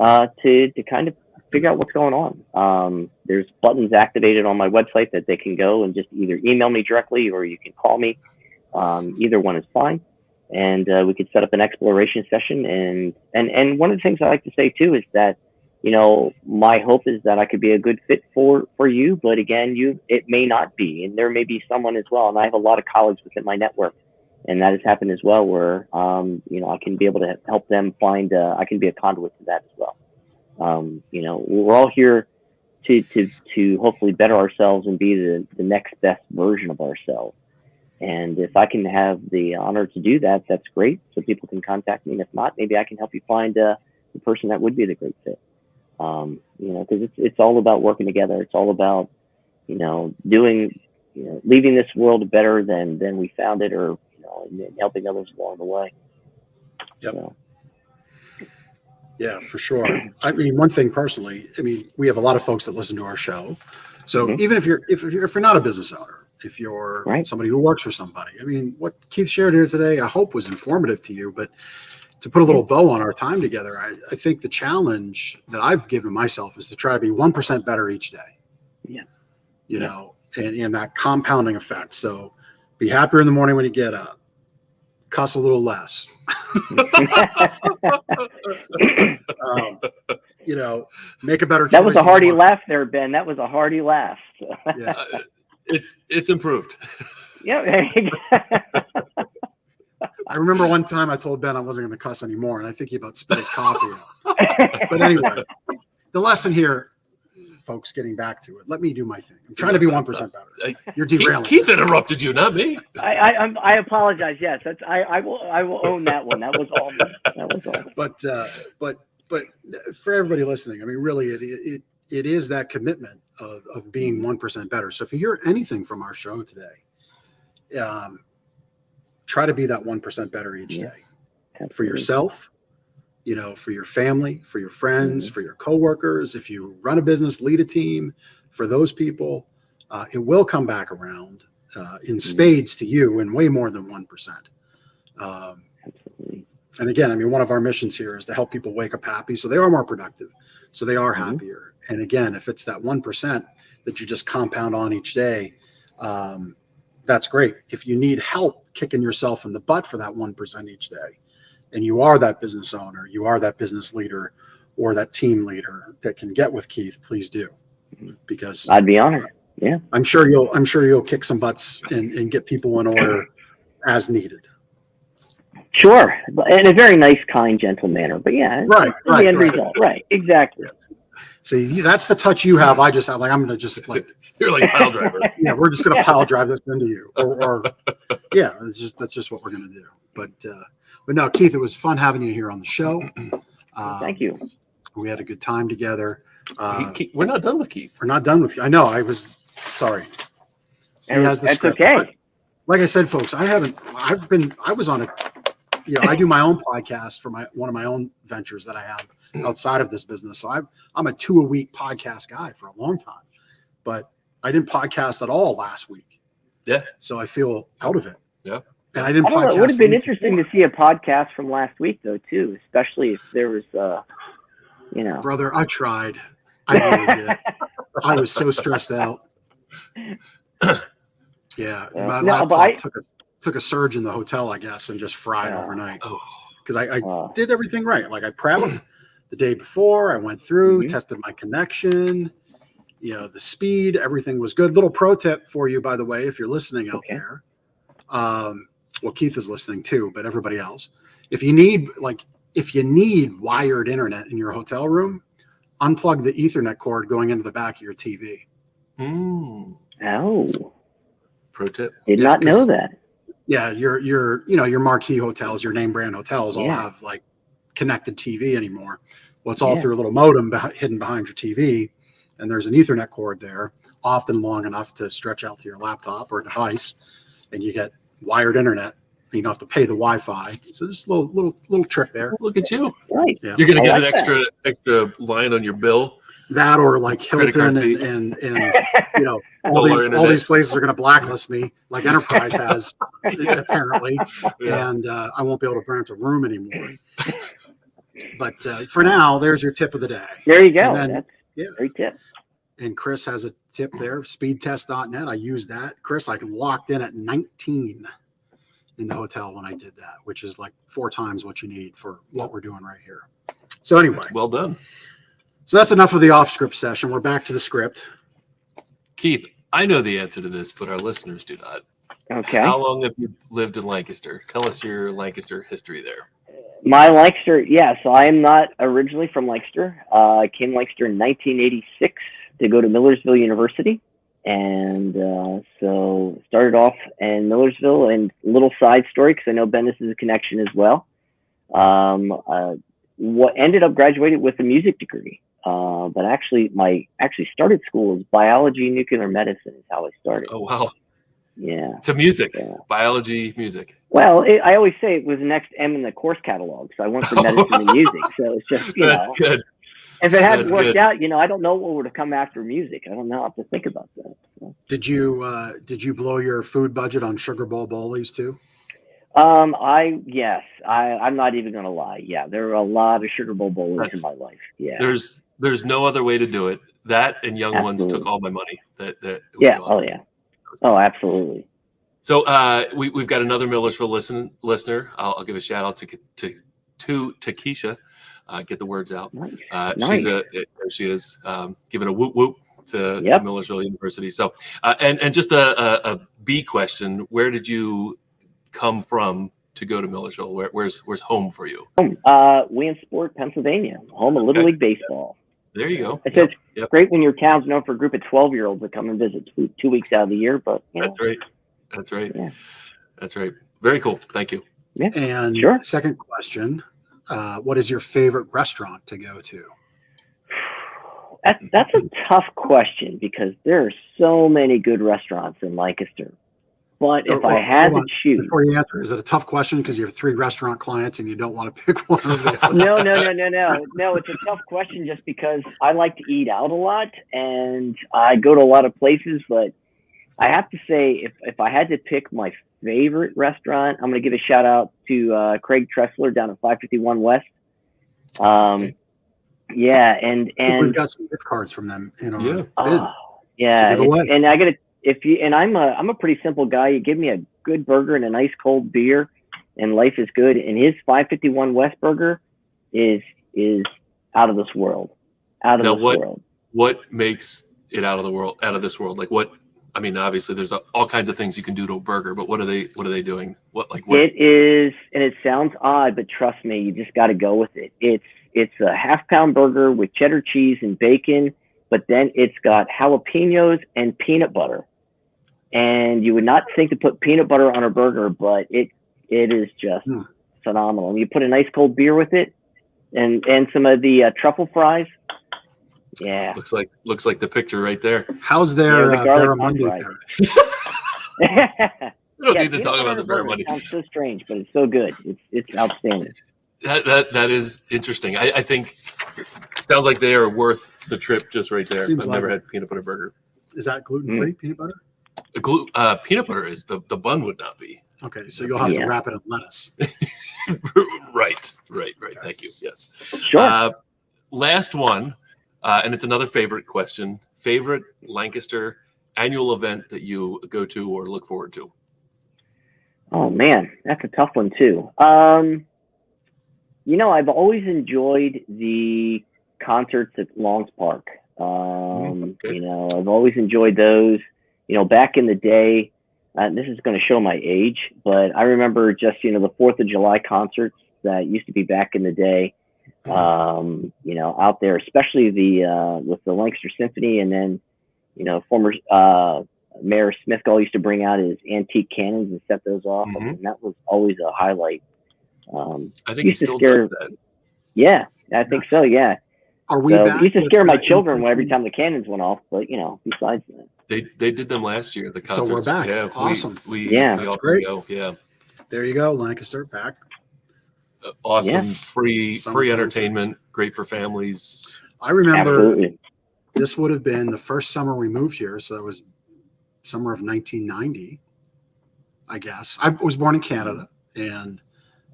to kind of figure out what's going on. There's buttons activated on my website that they can go and just either email me directly, or you can call me. Either one is fine. And we could set up an exploration session. And one of the things I like to say too is that, my hope is that I could be a good fit for you, but again, it may not be, and there may be someone as well. And I have a lot of colleagues within my network, and that has happened as well, where, I can be able to help them find, I can be a conduit to that as well. We're all here to hopefully better ourselves and be the next best version of ourselves. And if I can have the honor to do that, that's great. So people can contact me. And if not, maybe I can help you find the person that would be the great fit. Because it's all about working together. It's all about, doing, leaving this world better than we found it, or, and helping others along the way. Yep. Yeah, for sure. I mean, one thing personally, we have a lot of folks that listen to our show. So even if you're not a business owner, if you're somebody who works for somebody, what Keith shared here today, I hope was informative to you. But to put a little bow on our time together, I think the challenge that I've given myself is to try to be 1% better each day. And that compounding effect. So be happier in the morning when you get up. Cuss a little less. Make a better choice. That was a hearty laugh there, Ben. That was a hearty laugh. Yeah. It's improved. Yeah. I remember one time I told Ben I wasn't going to cuss anymore, and I think he about spit his coffee out. But anyway, the lesson here, folks getting back to it. Let me do my thing. I'm trying to be 1% better. You're derailing. Keith interrupted you, not me. I apologize. Yes, I will own that one. That was all me. That was all. But for everybody listening, I mean, really, it is that commitment of being 1% better. So if you hear anything from our show today, try to be that 1% better each day. Absolutely. For yourself, for your family, for your friends, for your coworkers. If you run a business, lead a team, for those people, it will come back around in spades to you, and way more than 1%. Absolutely. And again, I mean, one of our missions here is to help people wake up happy, so they are more productive, so they are happier. And again, if it's that 1% that you just compound on each day, that's great. If you need help kicking yourself in the butt for that 1% each day, and you are that business owner, you are that business leader, or that team leader that can get with Keith, please do, because I'd be honored. Yeah, I'm sure you'll kick some butts and get people in order as needed. Sure, in a very nice, kind, gentle manner. But yeah, Right. The end result. Right. Exactly. Yes. See, that's the touch you have. I just have I'm gonna just You're like pile driver. yeah, we're just gonna pile drive this into you, or yeah, that's just what we're gonna do. But no, Keith, it was fun having you here on the show. Thank you. We had a good time together. We're not done with Keith. We're not done with you. I know. I was sorry. He has the That's script. okay. Like I said, folks, I was on I do my own podcast for one of my own ventures that I have outside of this business. So I'm a 2-a-week podcast guy for a long time, but I didn't podcast at all last week. Yeah. So I feel out of it. Yeah. And I didn't I don't know. podcast. It would have been interesting to see a podcast from last week, though, too, especially if there was, Brother, I tried. I really did. I was so stressed out. Yeah. My laptop took a surge in the hotel, I guess, and just fried overnight. Because I did everything right. Like I prepped the day before. I went through, tested my connection, the speed, everything was good. Little pro tip for you, by the way, if you're listening out there. Well, Keith is listening too, but everybody else. If you need wired internet in your hotel room, unplug the Ethernet cord going into the back of your TV. Oh. Pro tip. Did not know that. Yeah, your marquee hotels, your name brand hotels all have like connected TV anymore. Well, it's all through a little modem hidden behind your TV, and there's an Ethernet cord there, often long enough to stretch out to your laptop or device, and you get wired internet. You don't have to pay the Wi-Fi. So just a little trick there. Look at you. Right. Yeah. You're gonna get an extra line on your bill. That or like Hilton and all these places are going to blacklist me like Enterprise has apparently, and I won't be able to rent a room anymore. But for now, there's your tip of the day. There you go. Then, that's a great tip. And Chris has a tip there, speedtest.net. I use that. Chris, I locked in at 19 in the hotel when I did that, which is like 4 times what you need for what we're doing right here. So anyway. Well done. So that's enough of the off-script session. We're back to the script. Keith, I know the answer to this, but our listeners do not. Okay. How long have you lived in Lancaster? Tell us your Lancaster history there. My Lancaster, so I am not originally from Lancaster. I came to Lancaster in 1986 to go to Millersville University. And so started off in Millersville, and a little side story, because I know Ben, this is a connection as well. What ended up graduated with a music degree. But actually started school as biology, nuclear medicine is how I started. Oh, wow. Yeah. It's a music, biology, music. Well, I always say it was the next M in the course catalog. So I went for medicine and music. So it's just, That's good. If it hadn't worked out, I don't know what would have come after music. I don't know. I have to think about that. So. Did you blow your food budget on Sugar Bowl bowlies too? I'm not even going to lie. Yeah. There are a lot of Sugar Bowl bowlies in my life. Yeah. There's no other way to do it. That and Young Ones took all my money. That was gone. Oh yeah. Oh, absolutely. So we've got another Millersville listener. I'll give a shout out to Keisha. Get the words out. Nice. She is giving a whoop whoop to Millersville University. So and just a B question: where did you come from to go to Millersville? Where's home for you? Williamsport, Pennsylvania. Home of Little League baseball. There you go. It's it's Yep. great when your town's known for a group of 12-year-olds that come and visit 2 weeks out of the year, but you know, That's right. That's right. Yeah. That's right. Very cool. Thank you. And Sure. second question, what is your favorite restaurant to go to? That's a tough question because there are so many good restaurants in Lancaster. But if I had to choose, Before you answer, is it a tough question because you have 3 restaurant clients and you don't want to pick one of the other? no, it's a tough question just because I like to eat out a lot and I go to a lot of places. But I have to say, if I had to pick my favorite restaurant, I'm going to give a shout out to Craig Tressler down at 551 West. Yeah, and we've got some gift cards from them in our bid. Yeah, to give away. and I got to I'm a pretty simple guy. You give me a good burger and a nice cold beer, and life is good. And his 551 West burger is out of this world. Out of this world. What makes it out of this world? Like what? I mean, obviously, there's all kinds of things you can do to a burger, but what are they doing? What? It is, and it sounds odd, but trust me, you just got to go with it. It's a half-pound burger with cheddar cheese and bacon, but then it's got jalapenos and peanut butter. And you would not think to put peanut butter on a burger, but it is just phenomenal. And you put a nice cold beer with it, and some of the truffle fries. Yeah, looks like the picture right there. How's their barramundi there? We don't need to talk about the barramundi. Sounds so strange, but it's so good. It's outstanding. That is interesting. I think it sounds like they are worth the trip just right there. I've never had peanut butter burger. Is that gluten-free peanut butter? Peanut butter is the bun would not be. Okay, so you'll have to wrap it in lettuce. Right. Okay. Thank you. Yes. Sure. Last one, and it's another favorite question. Favorite Lancaster annual event that you go to or look forward to? Oh man, that's a tough one too. I've always enjoyed the concerts at Longs Park. I've always enjoyed those. Back in the day, this is going to show my age, but I remember just, the 4th of July concerts that used to be back in the day, out there, especially with the Lancaster Symphony. And then, former Mayor Smithgall used to bring out his antique cannons and set those off. Mm-hmm. And that was always a highlight. I think he still does that. Yeah, I think so. Yeah. Are we back? It used to scare my children every time the cannons went off. But besides that, they did them last year. The concerts. So we're back. Yeah, awesome. That's great. Go. Yeah. There you go, Lancaster back. Awesome. Yeah. Free entertainment. Great for families. I remember Absolutely. This would have been the first summer we moved here, so it was summer of 1990. I guess I was born in Canada and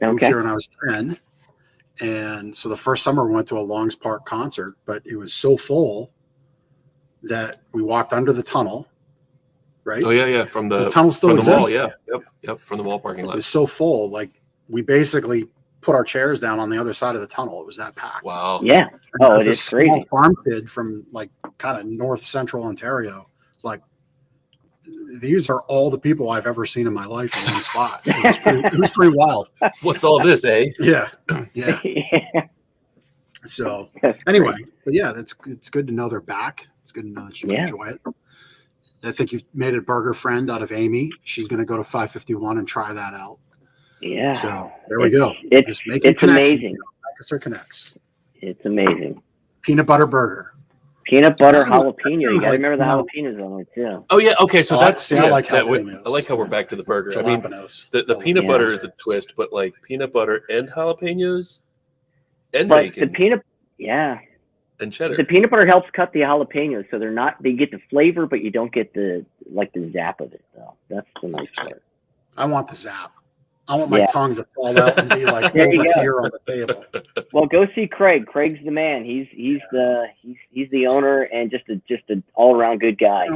moved here when I was 10. And so the first summer we went to a Longs Park concert, but it was so full that we walked under the tunnel, right? Oh yeah. From the tunnel still exists. The mall, yeah. Yep. From the mall parking lot. It was so full, like we basically put our chairs down on the other side of the tunnel. It was that packed. Wow. Yeah. And it is crazy. Farm kid from like kind of north central Ontario. It's like, these are all the people I've ever seen in my life in one spot. It was pretty wild. What's all this, eh? Yeah. So anyway, but yeah, it's good to know they're back. It's good to know that you enjoy it. I think you've made a burger friend out of Amy. She's going to go to 551 and try that out. Yeah. So there we go. It's amazing. Lancaster Connects. It's amazing. Peanut butter burger. Peanut butter jalapeno. You gotta like, remember the jalapenos on it too. Oh yeah, okay. So that's I like jalapenos. I like how we're back to the burger. Jalapenos. I mean, the peanut butter is a twist, but like peanut butter and jalapenos and bacon. The peanut, and cheddar. The peanut butter helps cut the jalapenos, so they get the flavor, but you don't get the zap of it. Though that's the nice part. I want the zap. I want my tongue to fall out and be like over here on the table. Well, go see Craig. Craig's the man. He's the owner and just an all around good guy.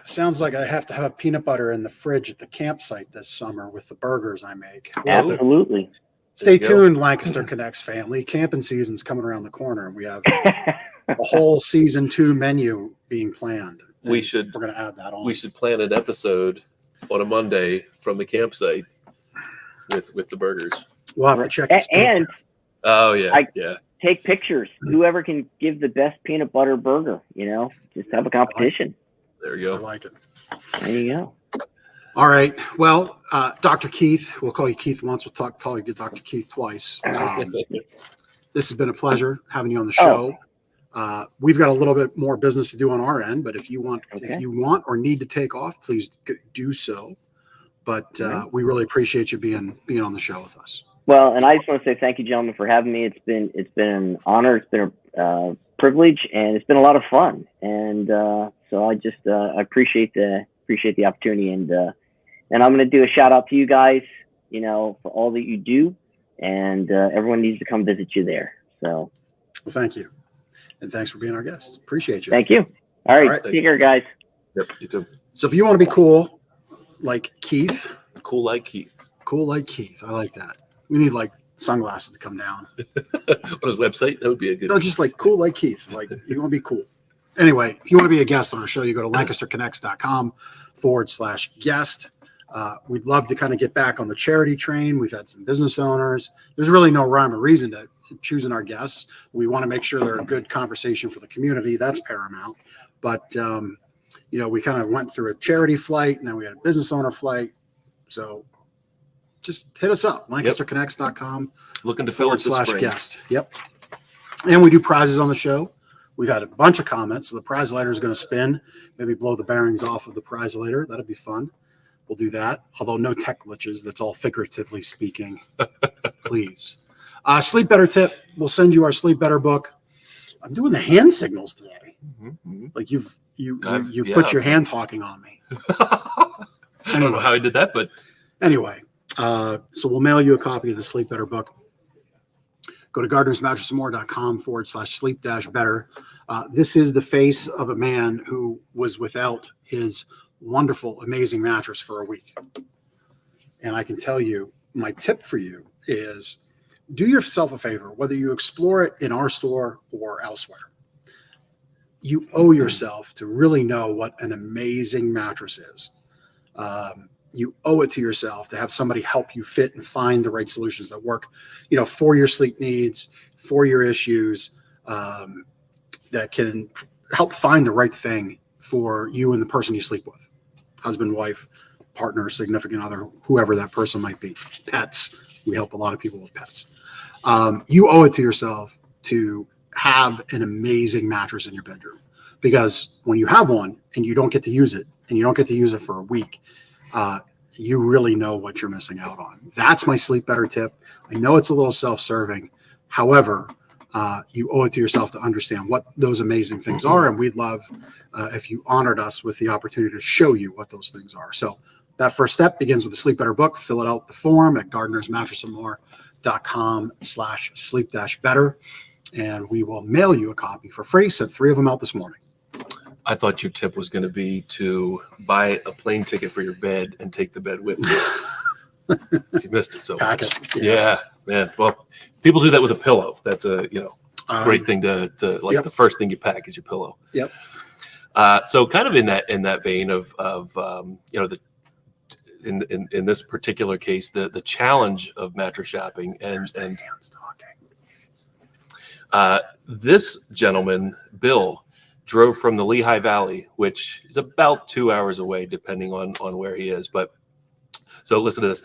Sounds like I have to have peanut butter in the fridge at the campsite this summer with the burgers I make. Absolutely. Stay tuned, Lancaster Connects family. Camping season's coming around the corner, and we have a whole season 2 menu being planned. We're going to add that on. We should plan an episode on a Monday from the campsite with the burgers. We'll have to check. And oh yeah, take pictures. Whoever can give the best peanut butter burger, just have a competition. There you I go. like it. There you go. All right. Well, Dr. Keith, we'll call you Keith once. We'll call you Dr. Keith twice. This has been a pleasure having you on the show. We've got a little bit more business to do on our end, but if you want or need to take off, please do so. But we really appreciate you being on the show with us. Well, and I just want to say thank you, gentlemen, for having me. It's been an honor. It's been a privilege, and it's been a lot of fun. And so I just I appreciate the opportunity, and I'm going to do a shout out to you guys, for all that you do, and everyone needs to come visit you there. So, well, thank you, and thanks for being our guest. Appreciate you. Thank you. All right, take care, guys. Yep, you too. So if you want to be cool like Keith, Cool like Keith. I like that. We need like sunglasses to come down. On his website, that would be a good. No, just like cool like Keith. Like you want to be cool. Anyway, if you want to be a guest on our show, you go to lancasterconnects.com/guest. We'd love to kind of get back on the charity train. We've had some business owners. There's really no rhyme or reason to choosing our guests. We want to make sure they're a good conversation for the community. That's paramount. But, we kind of went through a charity flight, and then we had a business owner flight. So just hit us up, lancasterconnects.com. Looking to fill it this spring. /guest. Yep. And we do prizes on the show. We've had a bunch of comments. So the prize lighter is going to spin, maybe blow the bearings off of the prize lighter. That'll be fun. We'll do that. Although no tech glitches. That's all figuratively speaking. Please. Sleep Better tip. We'll send you our Sleep Better book. I'm doing the hand signals today. Mm-hmm. Like you put your hand talking on me. I don't know how I did that, but anyway, so we'll mail you a copy of the Sleep Better book. Go to gardnersmattressandmore.com/sleep-better. This is the face of a man who was without his wonderful, amazing mattress for a week. And I can tell you, my tip for you is do yourself a favor, whether you explore it in our store or elsewhere. You owe yourself to really know what an amazing mattress is. You owe it to yourself to have somebody help you fit and find the right solutions that work, for your sleep needs, for your issues, that can help find the right thing for you and the person you sleep with, husband, wife, partner, significant other, whoever that person might be. Pets. We help a lot of people with pets. You owe it to yourself to have an amazing mattress in your bedroom, because when you have one and you don't get to use it, and you don't get to use it for a week, you really know what you're missing out on. That's my Sleep Better tip. I know it's a little self-serving. However, you owe it to yourself to understand what those amazing things are. And we'd love if you honored us with the opportunity to show you what those things are. So that first step begins with the Sleep Better book. Fill it out the form at gardnersmattressandmore.com/sleep-better. And we will mail you a copy for free. Sent 3 of them out this morning. I thought your tip was going to be to buy a plane ticket for your bed and take the bed with you. You missed it so Pack much. it. Yeah, man. Well, people do that with a pillow. That's a great thing to like. Yep. The first thing you pack is your pillow. Yep. So kind of in that vein of in this particular case, the challenge of mattress shopping and hands talking. This gentleman, Bill, drove from the Lehigh Valley, which is about 2 hours away, depending on where he is. But so listen to this.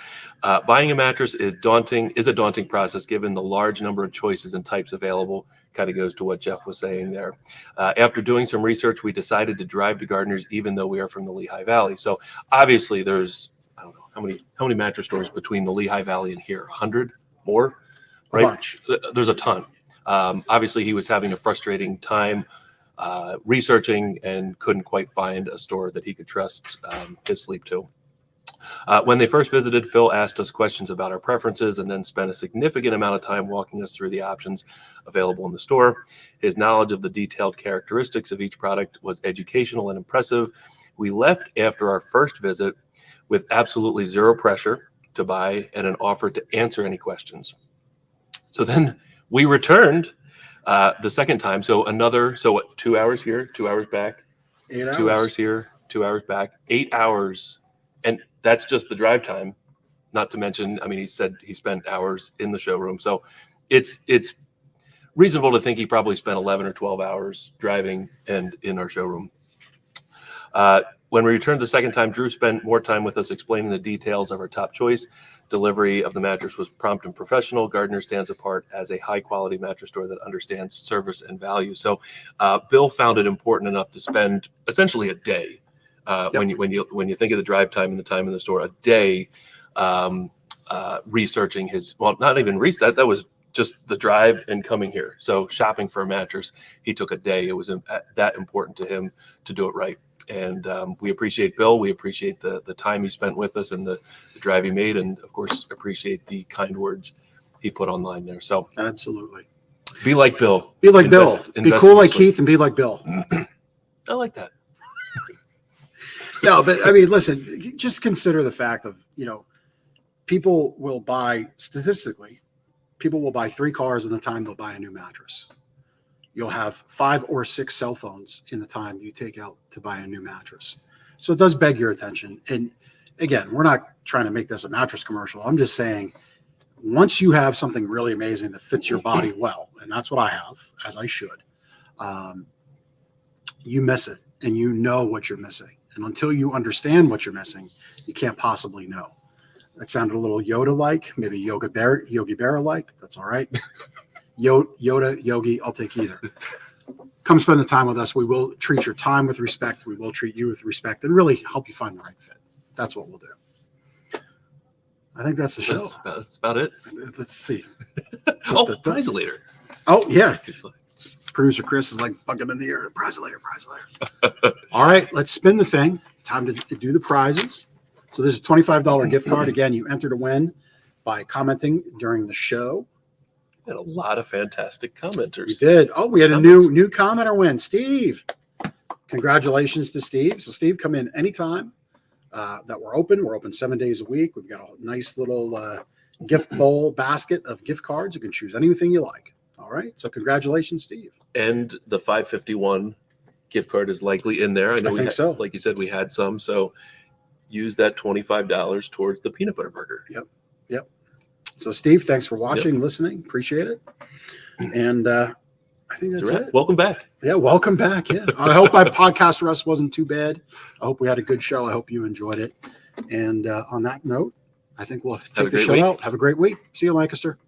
Buying a mattress is a daunting process given the large number of choices and types available. Kind of goes to what Jeff was saying there. After doing some research, we decided to drive to Gardner's, even though we are from the Lehigh Valley. So obviously there's, I don't know, how many mattress stores between the Lehigh Valley and here? 100 more? Right? A bunch. There's a ton. Obviously he was having a frustrating time researching and couldn't quite find a store that he could trust his sleep to. When they first visited, Phil asked us questions about our preferences and then spent a significant amount of time walking us through the options available in the store. His knowledge of the detailed characteristics of each product was educational and impressive. We left after our first visit with absolutely zero pressure to buy and an offer to answer any questions. So then we returned the second time. So what, 2 hours here, 2 hours back, 8 hours. 2 hours here, 2 hours back, 8 hours. And that's just the drive time. Not to mention, he said he spent hours in the showroom. So it's reasonable to think he probably spent 11 or 12 hours driving and in our showroom. When we returned the second time, Drew spent more time with us explaining the details of our top choice. Delivery of the mattress was prompt and professional. Gardner stands apart as a high-quality mattress store that understands service and value. So Bill found it important enough to spend essentially a day. When you think of the drive time and the time in the store, a day researching his, well, not even research, that was just the drive and coming here. So shopping for a mattress, he took a day. It was that important to him to do it right. And we appreciate Bill. We appreciate the time he spent with us and the drive he made. And of course, appreciate the kind words he put online there. So Absolutely. be like Bill. Be like Bill. Be invest cool in like this Keith and be like Bill. I like that. No, but I mean, listen, just consider the fact of, people will buy, statistically, people will buy 3 cars in the time they'll buy a new mattress. You'll have 5 or 6 cell phones in the time you take out to buy a new mattress. So it does beg your attention. And again, we're not trying to make this a mattress commercial. I'm just saying, once you have something really amazing that fits your body well, and that's what I have, as I should, you miss it and you know what you're missing. And until you understand what you're missing, you can't possibly know. That sounded a little Yoda-like, maybe Yogi Berra-like. That's all right. Yoda, Yogi, I'll take either. Come spend the time with us. We will treat your time with respect. We will treat you with respect and really help you find the right fit. That's what we'll do. I think that's the show. That's about it. Let's see. Prize later. Oh, yeah. Producer Chris is like bugging in the air. Prize later. All right, let's spin the thing. Time to do the prizes. So this is a $25 gift card. Again, you enter to win by commenting during the show. And a lot of fantastic commenters. We did. Oh, we had a new commenter win. Steve. Congratulations to Steve. So Steve, come in anytime that we're open. We're open 7 days a week. We've got a nice little gift bowl basket of gift cards. You can choose anything you like. All right. So congratulations, Steve. And the 551 gift card is likely in there. I think so. Like you said, we had some. So use that $25 towards the peanut butter burger. Yep. So Steve, thanks for watching, listening. Appreciate it. And I think that's it. Welcome back. Yeah, welcome back. Yeah. I hope my podcast rest wasn't too bad. I hope we had a good show. I hope you enjoyed it. And on that note, I think we'll take the show out. Have a great week. See you, Lancaster.